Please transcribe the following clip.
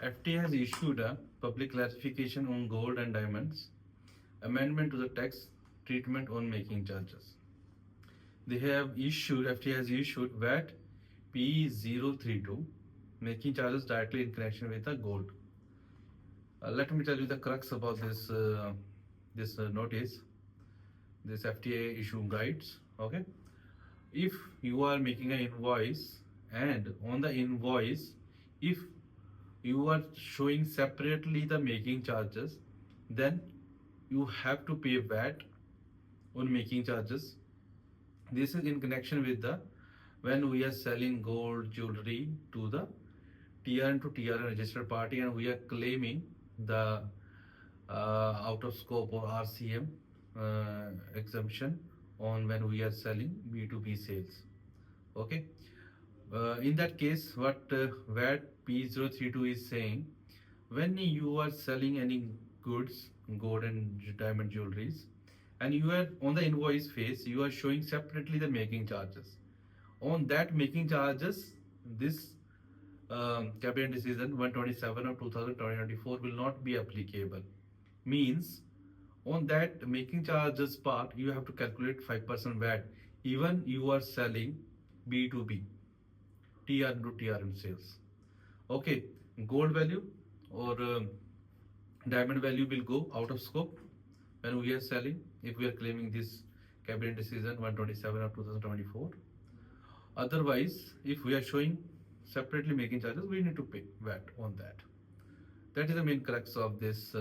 FTA has issued a public clarification on gold and diamonds, amendment to the tax treatment on making charges. FTA has issued VAT P032, making charges directly in connection with the gold. Let me tell you the crux about this notice, this FTA issue guides. Okay, if you are making an invoice and on the invoice, if you are showing separately the making charges, then you have to pay VAT on making charges. This is in connection with the when we are selling gold jewelry to the TRN to TRN registered party and we are claiming the out of scope or RCM exemption on when we are selling B2B sales. Okay. In that case, what VAT P032 is saying, when you are selling any goods, gold and diamond jewelries, and you are on the invoice face, you are showing separately the making charges. On that making charges, this cabinet decision 127 of 2024 will not be applicable. Means on that making charges part, you have to calculate 5% VAT. Even you are selling B2B, TRN to TRN sales. Okay, gold value or diamond value will go out of scope when we are selling, if we are claiming this cabinet decision 127 of 2024. Otherwise, if we are showing separately making charges, we need to pay VAT on that. That is the main crux of this